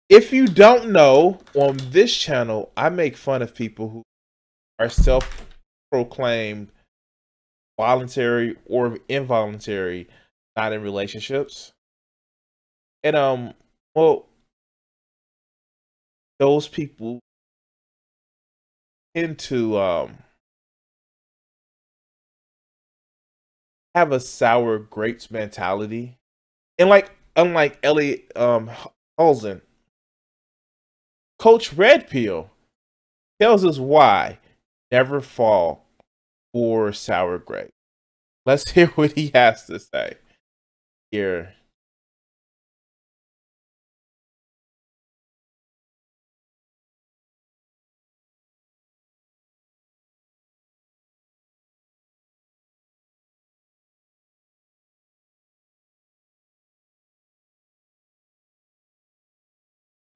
If you don't know, on this channel, I make fun of people who are self-proclaimed voluntary or involuntary, not in relationships. And well, those people tend to have a sour grapes mentality. And like unlike Elliot Holzen, Coach Red Pill tells us why never fall for sour grapes. Let's hear what he has to say here.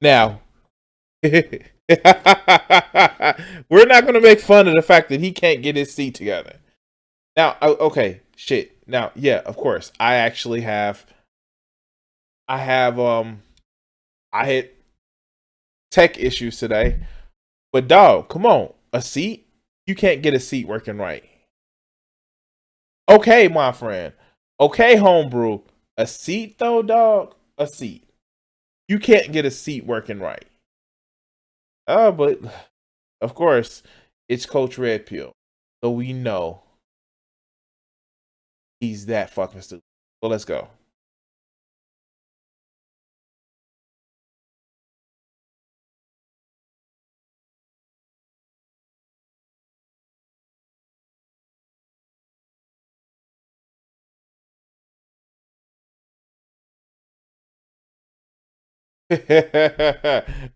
Now, we're not going to make fun of the fact that he can't get his seat together. Now, okay, shit. Now, yeah, of course, I had tech issues today, but dog, come on, a seat? You can't get a seat working right. Okay, my friend. Okay, homebrew. A seat though, dog? A seat. You can't get a seat working right. But of course, it's Coach Red Pill. So we know he's that fucking stupid. So let's go.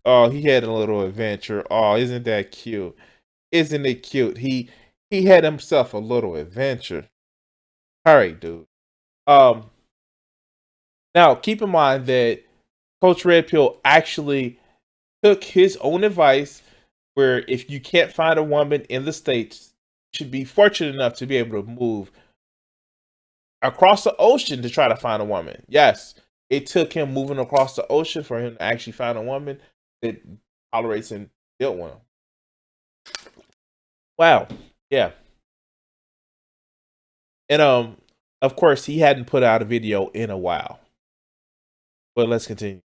Oh, he had a little adventure. Oh, isn't that cute? Isn't it cute? He had himself a little adventure. All right, dude. Um, Now keep in mind that Coach Red Pill actually took his own advice, where if you can't find a woman in the States, you should be fortunate enough to be able to move across the ocean to try to find a woman. Yes, it took him moving across the ocean for him to actually find a woman that tolerates and deal with him. Wow. Yeah. And of course he hadn't put out a video in a while. But let's continue.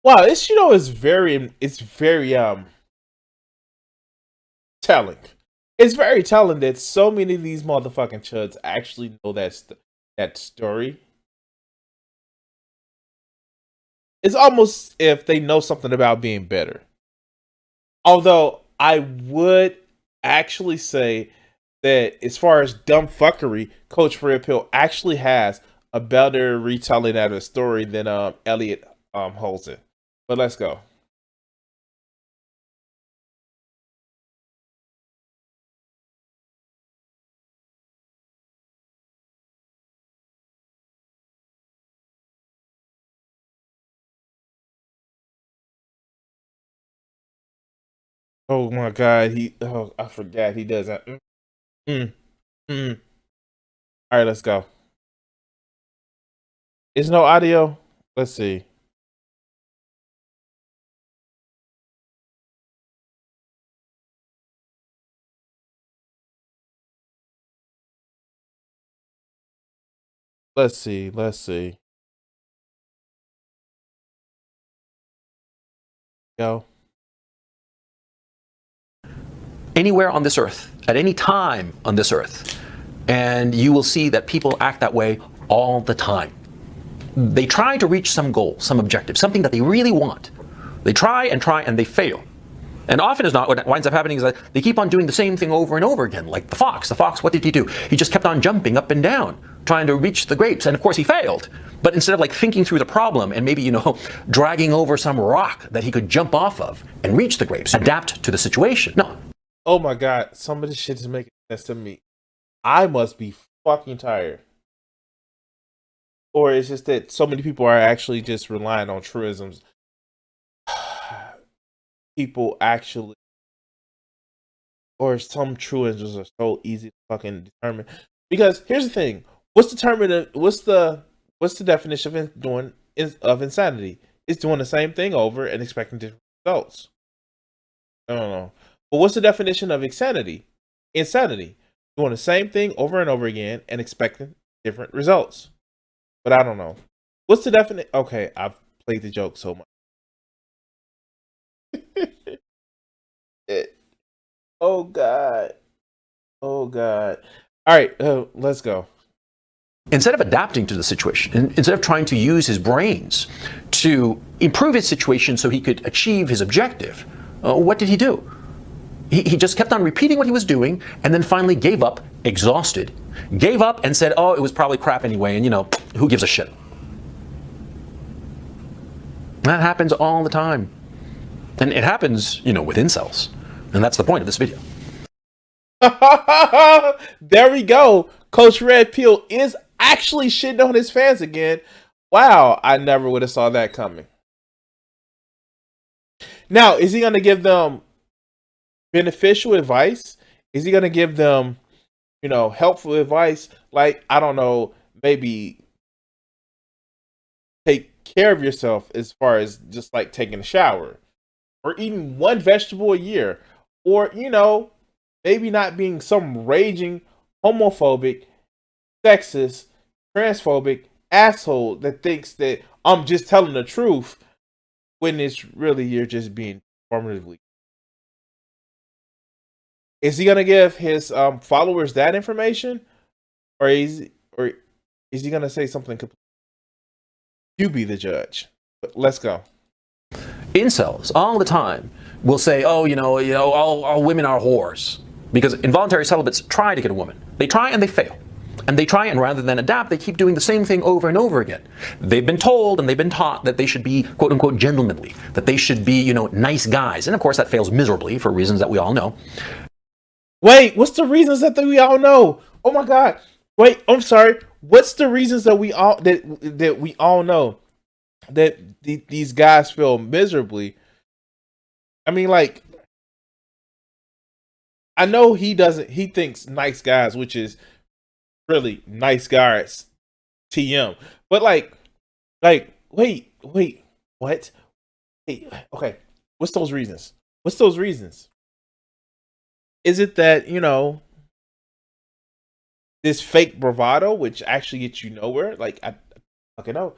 Wow, this is very telling. It's very telling that so many of these motherfucking chuds actually know that story. It's almost if they know something about being better. Although I would actually say that as far as dumb fuckery, Coach Red Pill actually has a better retelling of the story than Elliot holds it. But let's go. Oh my god, I forgot he does that. Mm, mm. All right, let's go. Is no audio? Let's see. Let's see. Let's see. Go. Anywhere on this earth, at any time on this earth, and you will see that people act that way all the time. They try to reach some goal, some objective, something that they really want. They try and they fail. And often as not, what winds up happening is that they keep on doing the same thing over and over again. Like the fox. The fox, what did he do? He just kept on jumping up and down, trying to reach the grapes. And of course he failed. But instead of like thinking through the problem and maybe, dragging over some rock that he could jump off of and reach the grapes, adapt to the situation. No. Oh my God, some of this shit is making sense to me. I must be fucking tired. Or it's just that so many people are actually just relying on truisms. People actually, or some truisms are so easy to fucking determine. Because here's the thing: what's the definition of insanity? It's doing the same thing over and expecting different results. I don't know, but what's the definition of insanity? Insanity, doing the same thing over and over again and expecting different results. But I don't know. What's the definition? Okay, I've played the joke so much. Oh God. All right, let's go. Instead of adapting to the situation, instead of trying to use his brains to improve his situation so he could achieve his objective, what did he do? He just kept on repeating what he was doing and then finally gave up, exhausted, gave up and said, oh, it was probably crap anyway, and who gives a shit? That happens all the time. And it happens, with incels. And that's the point of this video. There we go. Coach Red Pill is actually shitting on his fans again. Wow, I never would have saw that coming. Now, is he going to give them beneficial advice? Is he going to give them, helpful advice? Like, I don't know, maybe take care of yourself as far as just like taking a shower or eating one vegetable a year, or, maybe not being some raging homophobic, sexist, transphobic asshole that thinks that I'm just telling the truth when it's really you're just being performatively. Is he gonna give his followers that information, or is he gonna say something completely? You be the judge. But let's go. Incels all the time will say, oh, all women are whores. Because involuntary celibates try to get a woman. They try and they fail. And they try, and rather than adapt, they keep doing the same thing over and over again. They've been told and they've been taught that they should be, quote unquote, gentlemanly, that they should be, nice guys. And of course that fails miserably for reasons that we all know. Wait, what's the reasons that we all know? Oh my God. Wait, I'm sorry. What's the reasons that we all know that these guys feel miserably? I mean, like, I know he thinks nice guys, which is really nice guys, TM. But wait, what? Hey, okay, what's those reasons? Is it that, this fake bravado, which actually gets you nowhere? Like, I fucking know.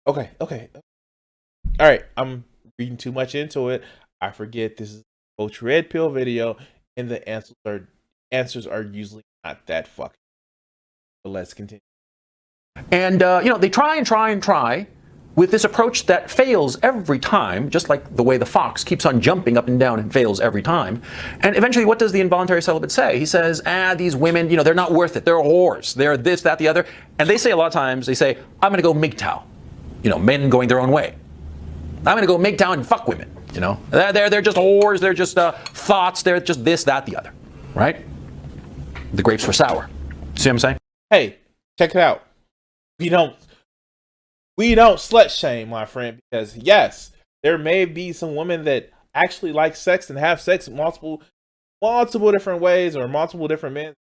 Okay. All right, I'm reading too much into it. I forget this is Coach Red Pill video, and the answers are usually not that fucking. But let's continue. And they try and try with this approach that fails every time, just like the way the fox keeps on jumping up and down and fails every time. And eventually, what does the involuntary celibate say? He says, these women, they're not worth it. They're whores. They're this, that, the other. And they say a lot of times, they say, I'm going to go MGTOW. Men going their own way. I'm going to go MGTOW and fuck women. They're just whores. They're just thoughts. They're just this, that, the other. Right? The grapes were sour. See what I'm saying? Hey, check it out. We don't slut shame, my friend, because yes, there may be some women that actually like sex and have sex in multiple different ways, or multiple different men,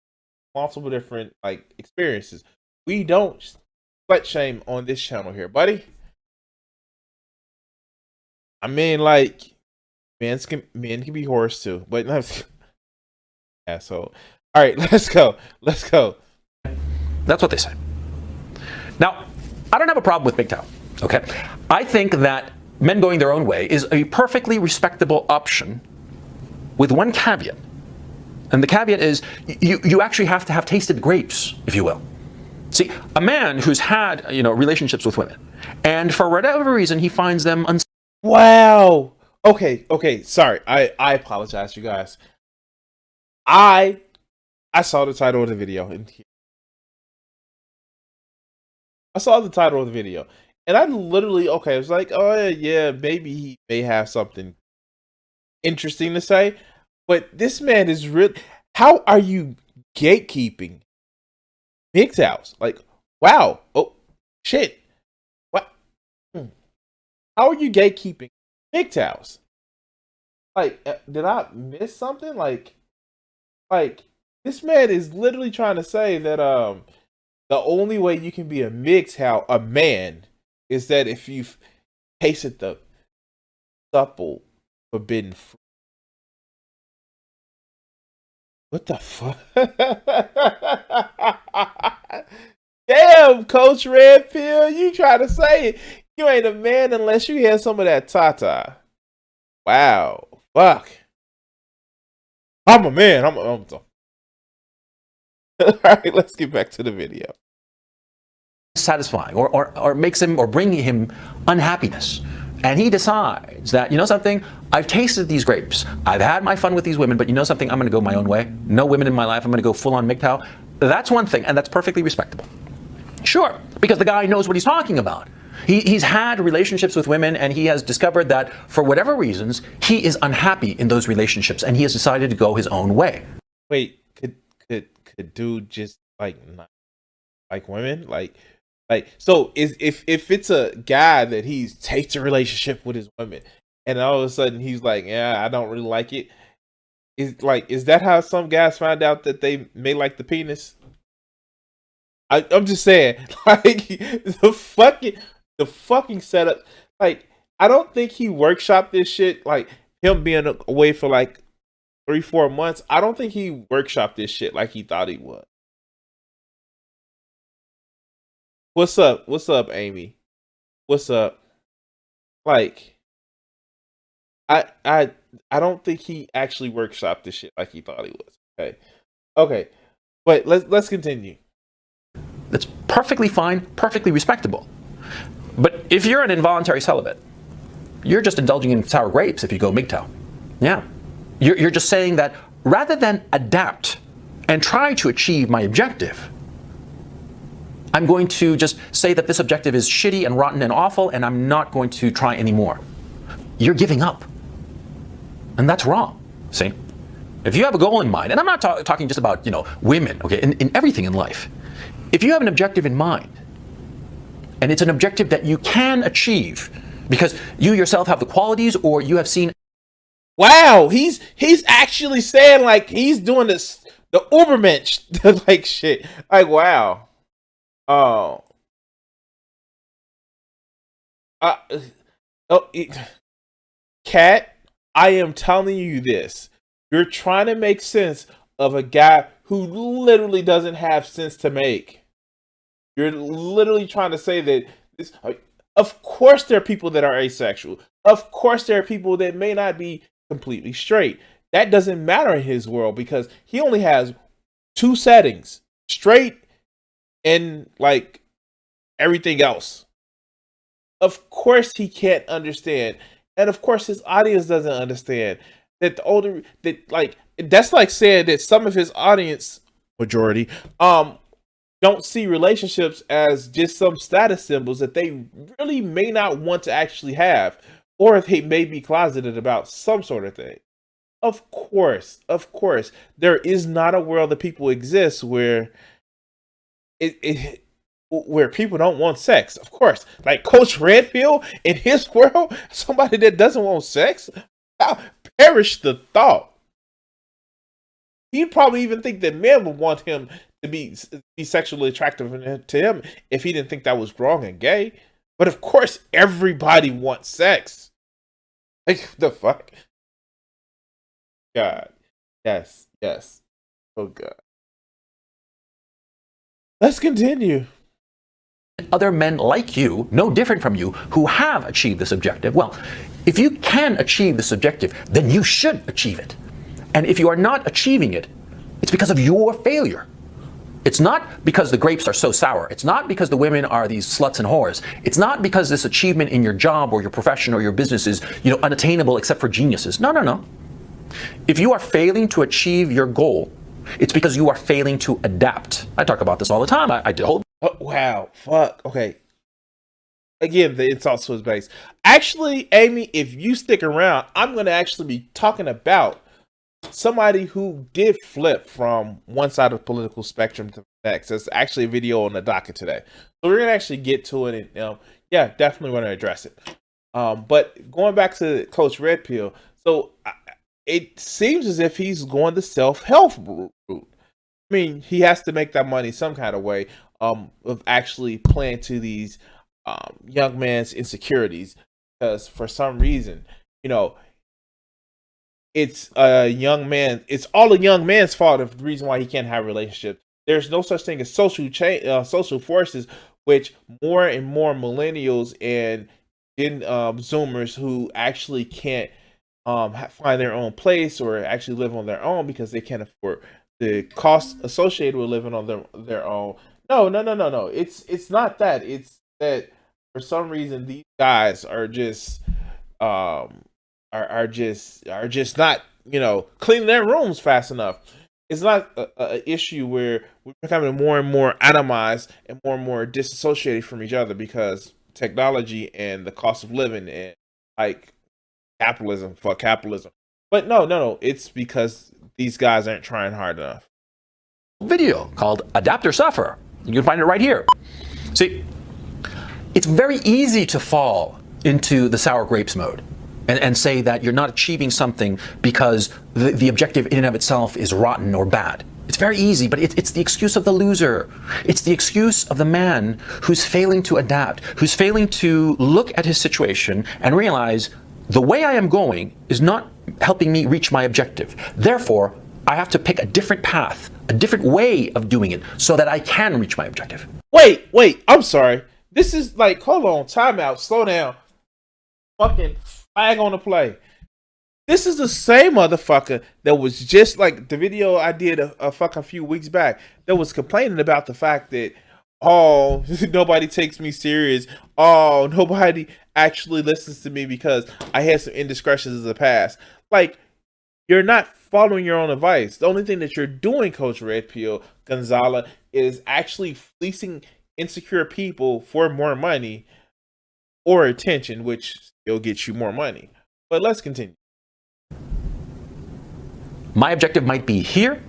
multiple different experiences. We don't slut shame on this channel here, buddy. I mean, men can be whores too, but asshole. All right, let's go. That's what they say. Now, I don't have a problem with MGTOW, okay? I think that men going their own way is a perfectly respectable option with one caveat. And the caveat is you actually have to have tasted grapes, if you will. See, a man who's had, relationships with women, and for whatever reason he finds them Wow. Okay. Sorry, I apologize, you guys. I I saw the title of the video, and I saw the title of the video, and I literally I was like, oh yeah, maybe he may have something interesting to say, but this man is really. How are you gatekeeping MGTOWs? Like, wow, oh shit, what? How are you gatekeeping MGTOWs? Like, did I miss something? Like this man is literally trying to say that the only way you can be a MGTOW, a man, is that if you've tasted the supple forbidden fruit. What the fuck? Damn, Coach Red Pill, you try to say it. You ain't a man unless you have some of that tata. Wow, fuck. I'm a man. All right, let's get back to the video. Satisfying or makes him or bring him unhappiness. And he decides that, you know something, I've tasted these grapes. I've had my fun with these women, but you know something, I'm going to go my own way. No women in my life. I'm going to go full on MGTOW. That's one thing, and that's perfectly respectable. Sure, because the guy knows what he's talking about. He's had relationships with women, and he has discovered that for whatever reasons, he is unhappy in those relationships, and he has decided to go his own way. Wait, could dude just not like women? So if it's a guy that he's takes a relationship with his women, and all of a sudden he's like, yeah, I don't really like it. Is that how some guys find out that they may like the penis? I'm just saying, like the fucking setup. Like, I don't think he workshopped this shit. Like, him being away for like 3-4 months, I don't think he workshopped this shit like he thought he would. What's up? What's up, Amy? What's up? Like, I don't think he actually workshopped this shit like he thought he was. Okay. But let's continue. That's perfectly fine, perfectly respectable. But if you're an involuntary celibate, you're just indulging in sour grapes if you go MGTOW. Yeah. You're just saying that rather than adapt and try to achieve my objective, I'm going to just say that this objective is shitty and rotten and awful, and I'm not going to try anymore. You're giving up. And that's wrong. See? If you have a goal in mind, and I'm not talking just about, women, okay, in everything in life. If you have an objective in mind, and it's an objective that you can achieve because you yourself have the qualities or you have seen. Wow, he's actually saying like he's doing this the Ubermensch like shit. Like, wow. Oh. Cat, I am telling you this. You're trying to make sense of a guy who literally doesn't have sense to make. You're literally trying to say that this, of course there are people that are asexual. Of course there are people that may not be completely straight. That doesn't matter in his world because he only has 2 settings, straight and like everything else. Of course he can't understand. And of course his audience doesn't understand that that's like saying that some of his audience, majority, don't see relationships as just some status symbols that they really may not want to actually have, or they may be closeted about some sort of thing. Of course, there is not a world that people exist where where people don't want sex. Of course, like Coach Redfield in his world, somebody that doesn't want sex, I'll perish the thought. He'd probably even think that men would want him to be sexually attractive to him if he didn't think that was wrong and gay. But of course, everybody wants sex. Like, the fuck? God. Yes. Oh, God. Let's continue. Other men like you, no different from you, who have achieved this objective. Well, if you can achieve this objective, then you should achieve it. And if you are not achieving it, it's because of your failure. It's not because the grapes are so sour. It's not because the women are these sluts and whores. It's not because this achievement in your job or your profession or your business is, unattainable except for geniuses. No, no, no. If you are failing to achieve your goal, it's because you are failing to adapt. I talk about this all the time. I told. Oh, wow. Fuck. Okay. Again, the insults was based. Actually, Amy, if you stick around, I'm going to actually be talking about somebody who did flip from one side of the political spectrum to the next. There's actually a video on the docket today. So we're going to actually get to it. And yeah, definitely want to address it. But going back to Coach Red Pill, so it seems as if he's going the self-help route. I mean, he has to make that money some kind of way of actually playing to these young man's insecurities, because for some reason, it's a young man. It's all a young man's fault of the reason why he can't have a relationship. There's no such thing as social forces, which more and more millennials and Zoomers who actually can't find their own place or actually live on their own because they can't afford the costs associated with living on their own. No. It's not that. It's that for some reason these guys are just are just not cleaning their rooms fast enough. It's not a issue where we're becoming more and more atomized and more disassociated from each other because technology and the cost of living and like capitalism. Fuck capitalism. But no. It's because these guys aren't trying hard enough. Video called Adapt or Suffer. You can find it right here. See, it's very easy to fall into the sour grapes mode and say that you're not achieving something because the objective in and of itself is rotten or bad. It's very easy, but it's the excuse of the loser. It's the excuse of the man who's failing to adapt, who's failing to look at his situation and realize the way I am going is not helping me reach my objective. Therefore, I have to pick a different path, a different way of doing it so that I can reach my objective. Wait, I'm sorry. This is like, hold on, time out, slow down. Fucking flag on the play. This is the same motherfucker that was just like the video I did a fucking few weeks back that was complaining about the fact that, oh, nobody takes me serious. Oh, nobody actually listens to me because I had some indiscretions in the past. Like, you're not following your own advice. The only thing that you're doing, Coach Red Pill Gonzala, is actually fleecing insecure people for more money or attention, which will get you more money. But let's continue. My objective might be here,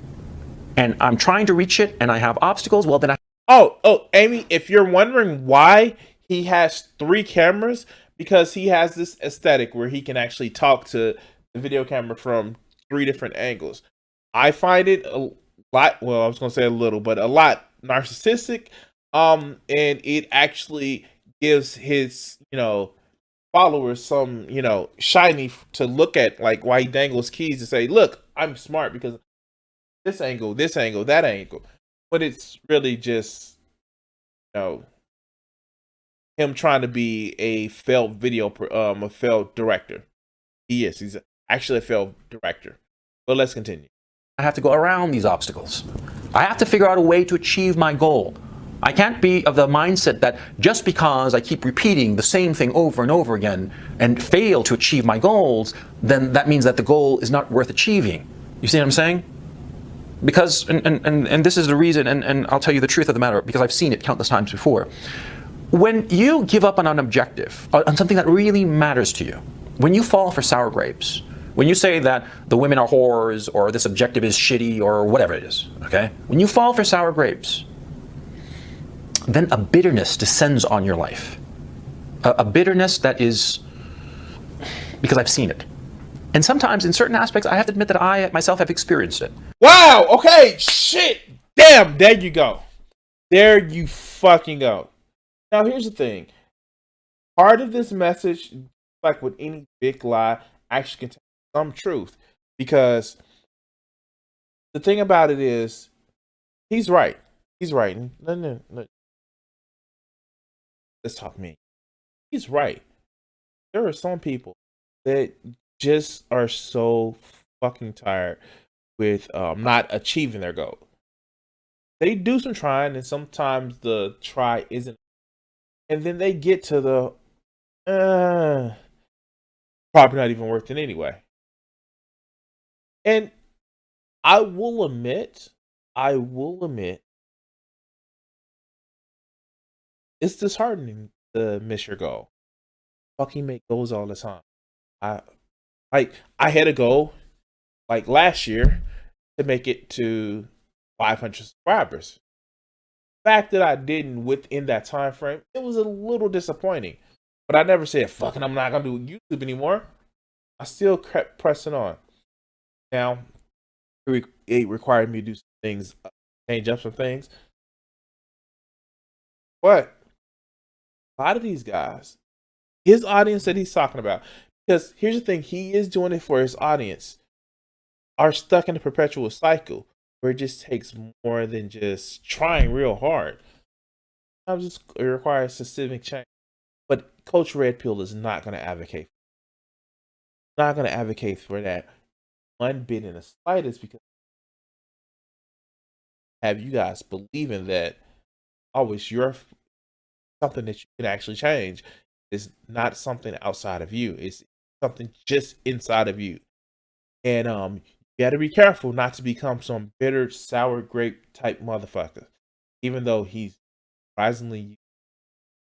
and I'm trying to reach it, and I have obstacles. Well, then Oh, Amy, if you're wondering why he has 3 cameras, because he has this aesthetic where he can actually talk to the video camera from 3 different angles. I find it a lot, well, I was going to say a little, but a lot narcissistic. And it actually gives his, followers some, shiny to look at, like why he dangles keys to say, look, I'm smart because this angle, that angle. But it's really just, him trying to be a failed a failed director. He's actually a failed director. But let's continue. I have to go around these obstacles. I have to figure out a way to achieve my goal. I can't be of the mindset that just because I keep repeating the same thing over and over again and fail to achieve my goals, then that means that the goal is not worth achieving. You see what I'm saying? Because, and this is the reason, and I'll tell you the truth of the matter, because I've seen it countless times before. When you give up on an objective, on something that really matters to you, when you fall for sour grapes, when you say that the women are whores or this objective is shitty or whatever it is, okay? When you fall for sour grapes, then a bitterness descends on your life. A bitterness that is, because I've seen it. And sometimes in certain aspects, I have to admit that I myself have experienced it. Wow, okay, shit. Damn, there you go. There you fucking go. Now, here's the thing. Part of this message, like with any big lie, actually contains some truth. Because the thing about it is, he's right. He's right. No. Let's talk me. He's right. There are some people that just are so fucking tired with not achieving their goal. they do some trying, and sometimes the try isn't, and then they get to the probably not even worth it anyway. And I will admit, I will admit, it's disheartening to miss your goal. Fucking make goals all the time. I I had a goal like last year to make it to 500 subscribers. The fact that I didn't within that time frame, it was a little disappointing. But I never said, "Fucking, I'm not gonna do YouTube anymore." I still kept pressing on. Now, it required me to do some things, change up some things. But a lot of these guys, his audience that he's talking about, because here's the thing, he is doing it for his audience, are stuck in a perpetual cycle where it just takes more than just trying real hard. Sometimes it requires systemic change. But Coach Red Pill is not going to advocate. Not going to advocate for that one bit in the slightest, because have you guys believing that always you're something that you can actually change. It's not something outside of you. It's something just inside of you. And you got to be careful not to become some bitter sour grape type motherfucker. Even though he's surprisingly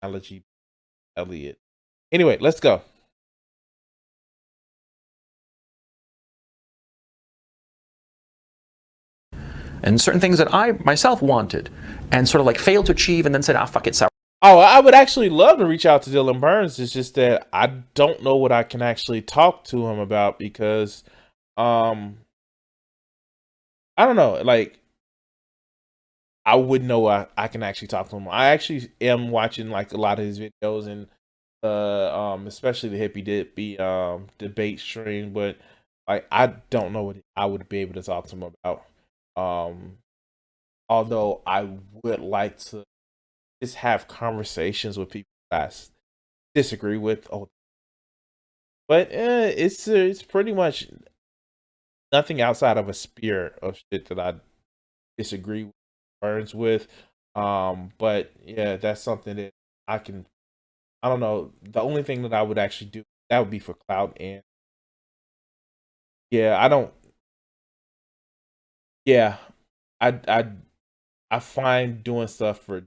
analogy Elliot. Anyway, let's go. And certain things that I myself wanted and sort of like failed to achieve and then said, ah, fuck it, sour. Oh, I would actually love to reach out to Dylan Burns. It's just that I don't know what I can actually talk to him about, because I don't know, like I would know I can actually talk to him. I actually am watching like a lot of his videos, and especially the hippie dippy debate stream, but like I don't know what I would be able to talk to him about. Um Although I would like to just have conversations with people that I disagree with. Oh, but it's pretty much nothing outside of a spear of shit that I disagree with, Burns with. But yeah, that's something that I can. I don't know. The only thing that I would actually do, that would be for cloud, and yeah, I don't. Yeah, I I find doing stuff for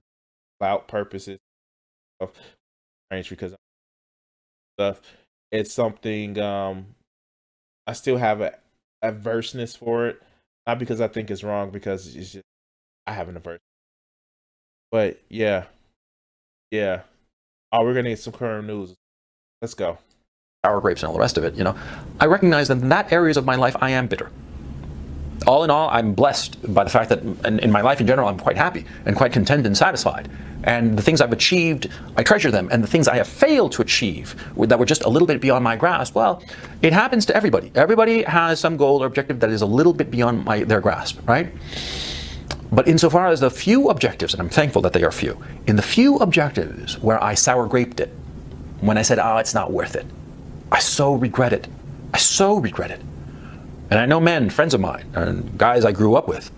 cloud purposes of range, because stuff, it's something I still have a averseness for it. Not because I think it's wrong, because it's just I have an aversion. But yeah, yeah. Oh, we're gonna get some current news. Let's go. Sour grapes and all the rest of it, I recognize that in that areas of my life I am bitter. All in all, I'm blessed by the fact that in my life in general, I'm quite happy and quite content and satisfied. And the things I've achieved, I treasure them. And the things I have failed to achieve that were just a little bit beyond my grasp, well, it happens to everybody. Everybody has some goal or objective that is a little bit beyond their grasp, right? But insofar as the few objectives, and I'm thankful that they are few, in the few objectives where I sour graped it, when I said, oh, it's not worth it, I so regret it. I so regret it. And I know men, friends of mine, and guys I grew up with,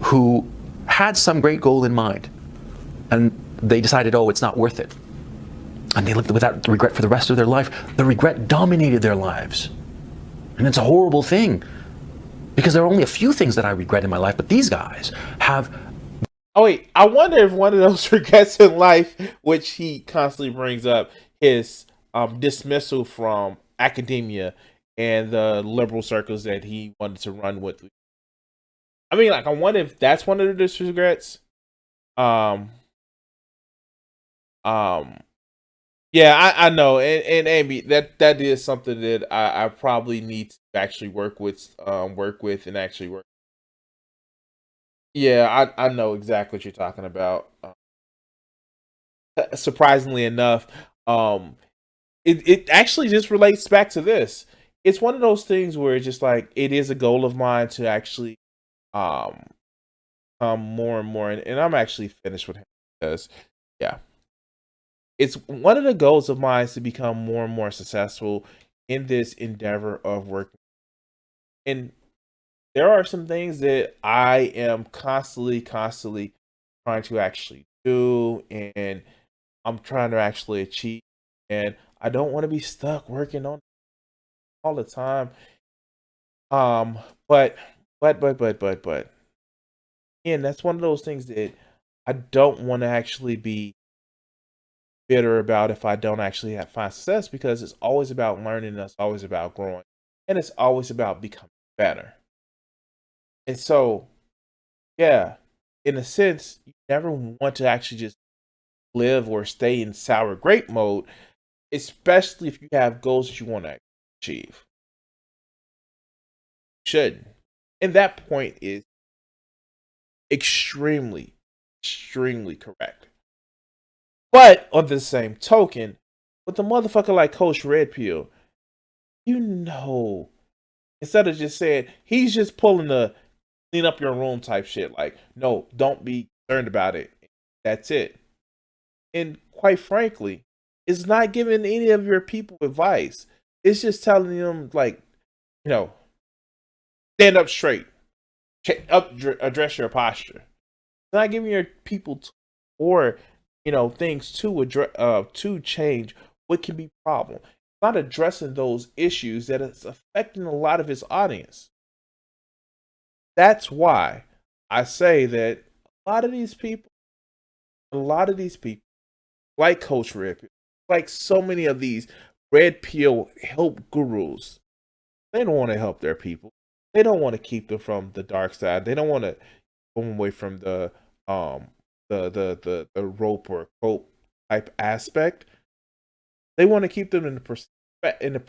who had some great goal in mind, and they decided, oh, it's not worth it. And they lived without regret for the rest of their life. The regret dominated their lives. And it's a horrible thing, because there are only a few things that I regret in my life, but these guys have. Oh wait, I wonder if one of those regrets in life, which he constantly brings up, his dismissal from academia and the liberal circles that he wanted to run with. I mean, like, I wonder if that's one of the regrets. Um, um, yeah, I know, and Amy, that is something that I probably need to actually work with, and actually work. Yeah, I know exactly what you're talking about. Surprisingly enough, um, it actually just relates back to this. It's one of those things where it's just like it is a goal of mine to actually um more and more, and I'm actually finished with him, because yeah, it's one of the goals of mine to become more and more successful in this endeavor of working. And there are some things that I am constantly trying to actually do, and I'm trying to actually achieve, and I don't want to be stuck working on all the time. Um, but but and that's one of those things that I don't want to actually be bitter about if I don't actually find success, because it's always about learning, and it's always about growing, and it's always about becoming better. And so, yeah, in a sense, you never want to actually just live or stay in sour grape mode, especially if you have goals that you want to achieve. Shouldn't. And that point is extremely, extremely correct. But on the same token, with a motherfucker like Coach Red Pill, you know, instead of just saying he's just pulling the clean up your room type shit, like, no, don't be concerned about it. That's it. And quite frankly, it's not giving any of your people advice. It's just telling them, like, you know, stand up straight, address your posture. It's not giving your people or things to address to change what can be problem. It's not addressing those issues that is affecting a lot of his audience. That's why I say that a lot of these people, like Coach Red Pill, like so many of these Red Pill help gurus, they don't want to help their people. They don't want to keep them from the dark side. They don't want to pull them away from the rope or cope type aspect. They want to keep them in the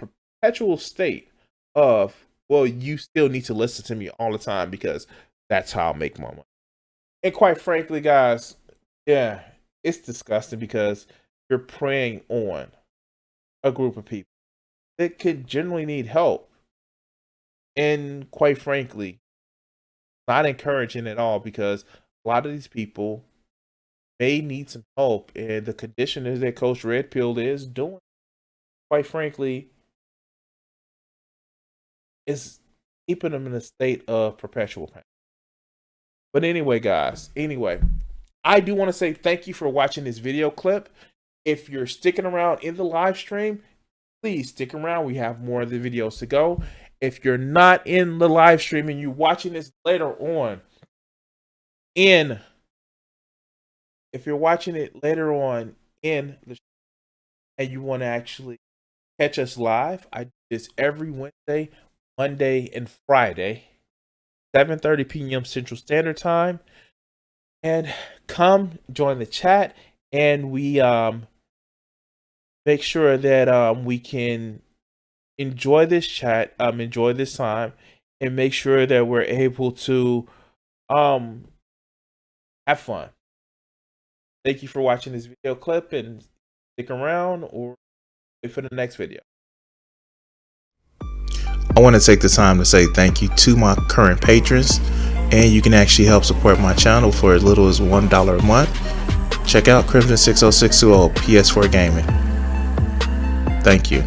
perpetual state of, well, you still need to listen to me all the time because that's how I'll make my money. And quite frankly, guys, yeah, it's disgusting because you're preying on a group of people that could generally need help. And quite frankly, not encouraging at all, because a lot of these people may need some help, and the condition is that Coach Red Pill is doing, quite frankly, is keeping them in a state of perpetual pain. But anyway, guys, I do want to say thank you for watching this video clip. If you're sticking around in the live stream, please stick around. We have more of the videos to go. If you're not in the live stream and you're watching this later on, if you're watching it later on in the and you want to actually catch us live, I do this every Wednesday, Monday, and Friday, 7:30 p.m. Central Standard Time. And come join the chat, and we make sure that we can enjoy this chat, enjoy this time, and make sure that we're able to have fun. Thank you for watching this video clip, and stick around or wait for the next video. I want to take the time to say thank you to my current patrons, and you can actually help support my channel for as little as $1 a month. Check out Crimson60620 PS4 Gaming. Thank you.